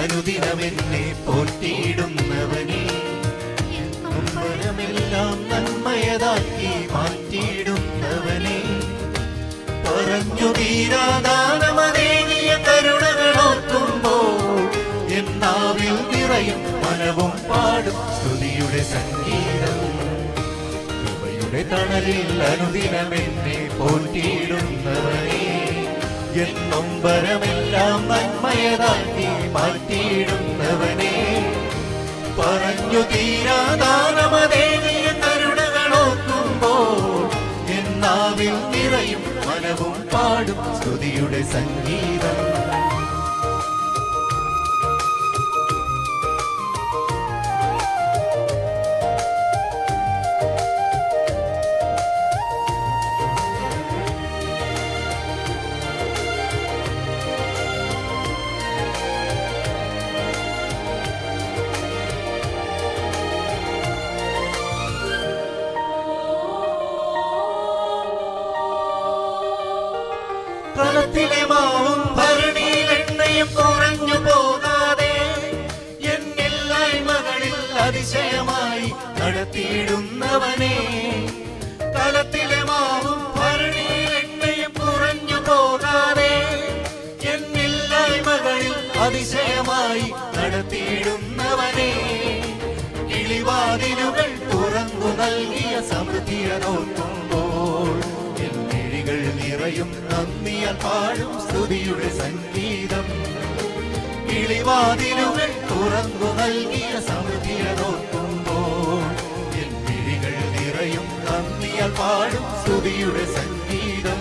അനുദിനമെന്നെ പോറ്റിയിടുന്നവനെ, നൊമ്പരമെല്ലാം നന്മയതാക്കി മാറ്റിയിടുന്നവനെ, പറഞ്ഞു തീരാദാനമനേകിയ കരുണകളോർക്കുമ്പോൾ എന്നാവിൽ നിറയും മനവും പാടും സ്തുതിയുടെ സംഗീതം. കൃപയുടെ തണലിൽ അനുദിനമെന്നെ പോറ്റിയിടുന്നവനെ, എൻ നൊമ്പരമെല്ലാം നന്മയതാക്കി മാറ്റിയിടുന്നവനെ, പറഞ്ഞു തീരാദാനമനേകിയ കരുണകളോർക്കുമ്പോൾ എന്നാവിൽ നിറയും മനവും പാടും സ്തുതിയുടെ സംഗീതം. കലത്തിലെ മാവും ഭരണിയിലെണ്ണയും കുറഞ്ഞു പോകാതെ എന്നില്ലായ്മകളിൽ അതിശയമായി നടത്തിയിടുന്നവനെ, കലത്തിലെ മാവും ഭരണിയിലെണ്ണയും കുറഞ്ഞു പോകാതെ എന്നില്ലായ്മകളിൽ അതിശയമായി നടത്തിയിടുന്നവനെ, കിളിവാതിലുകൾ തുറന്നു നൽകിയ സമൃദ്ധിയെ നോക്കുമ്പോൾ നിറയും നന്ദിയാൽ പാടും സ്തുതിയുടെ സംഗീതം. കിളിവാതിലുകൾ തുറന്നു നൽകിയ സമൃദ്ധിയെ നോക്കുമ്പോൾ എൻ വിഴികൾ നിറയും നന്ദിയാൽ പാടും സ്തുതിയുടെ സംഗീതം.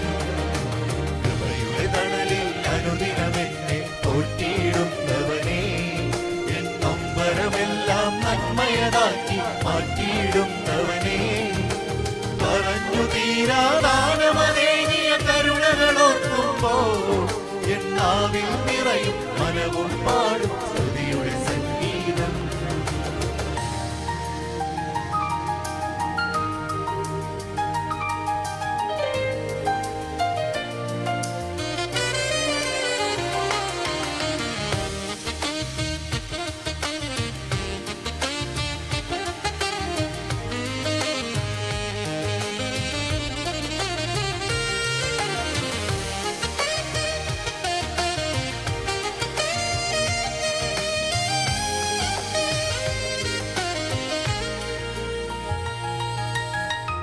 കൃപയുടെ തണലിൽ അനുദിനമെന്നെ പോറ്റിയിടുന്നവനെ, എൻ നൊമ്പരമെല്ലാം നന്മയതാക്കി മാറ്റിയിടുന്നവനെ, പറഞ്ഞു തീരാദാനമനേകിയ കരുണകളോർക്കുമ്പോൾ എന്നാവിൽ നിറയും മനവും പാടും സ്തുതിയുടെ സംഗീതം.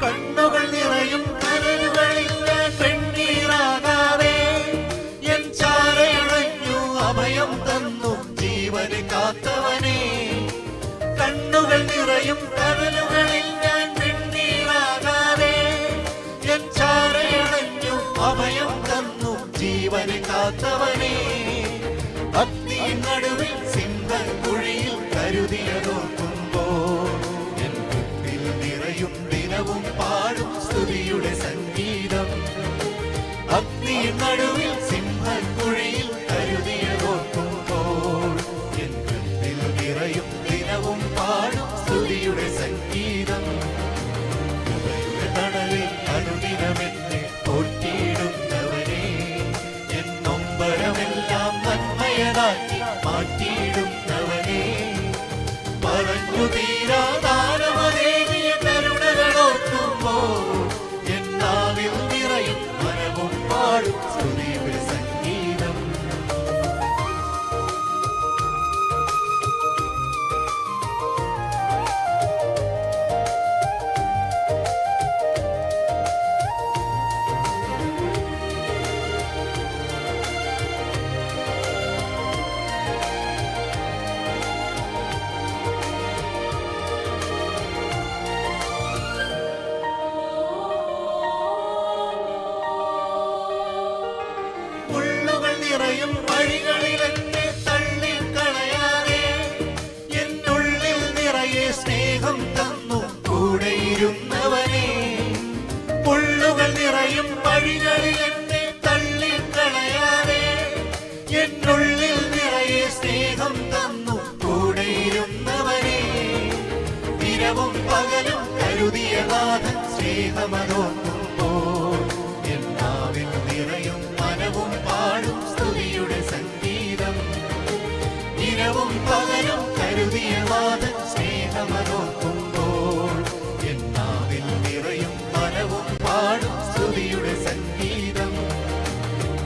കണ്ണുകൾ നിറയും കരലുകളിൽ കണ്ണീരാകാതെ എൻ ചാരയണഞ്ഞു അഭയം തന്നു ജീവനെ കാത്തവനെ, കണ്ണുകൾ നിറയും കരലുകളിൽ ഞാൻ കണ്ണീരാകാതെ എൻ ചാരയണഞ്ഞു അഭയം തന്നു ജീവനെ കാത്തവനെ, അഗ്നിയിൻ നടുവിൽ സിംഹക്കുഴിയിൽ കരുതിയതോർക്കുമ്പോൾ എൻ മുൻപിൽ നിറയും ദിനവും പാടും സ്തുതിയുടെ സംഗീതം. അഗ്നിയിൻ നടുവിൽ സിംഹക്കുഴിയിൽ കരുതിയതോർക്കുമ്പോൾ എൻ മുൻപിൽ നിറയും ദിനവും പാടും സ്തുതിയുടെ സംഗീതം. കൃപയുടെ തണലിൽ അനുദിനമെന്നെ പോറ്റിയിടുന്നവനെ, എൻ നൊമ്പരമെല്ലാം നന്മയതാക്കി മാറ്റിയിടുന്നവനെ, പറഞ്ഞു തീരാദാനമനേകിയ കരുണകളോർക്കുമ്പോൾ എന്നാവിൽ നിറയും മനവും പാടും സ്തുതിയുടെ സംഗീതം. നിറയും വഴികളിൽ എന്നെ തള്ളിക്കളയാതെ എന്നുള്ളിൽ നിറയെ സ്നേഹം തന്നു കൂടെയിരുന്നവനെ, മുള്ളുകൾ നിറയും വഴികളിൽ എന്നെ തള്ളിക്കളയാതെ എന്നുള്ളിൽ നിറയെ സ്നേഹം തന്നു കൂടെയിരുന്നവനെ, ദിനവും പകലും കരുതിയ നാഥൻ സ്നേഹമതോർക്കുമ്പോൾ എന്നാവിൽ നിറയും മനവും പാടും സ്തുതിയുടെ സംഗീതം. സ്നേഹമനോർക്കുമ്പോൾ എന്നാവിൽ നിറയും മനവും പാടും സ്തുതിയുടെ സംഗീതം.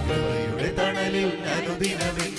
കൃപയുടെ തണലിൽ അനുദിനമെൻ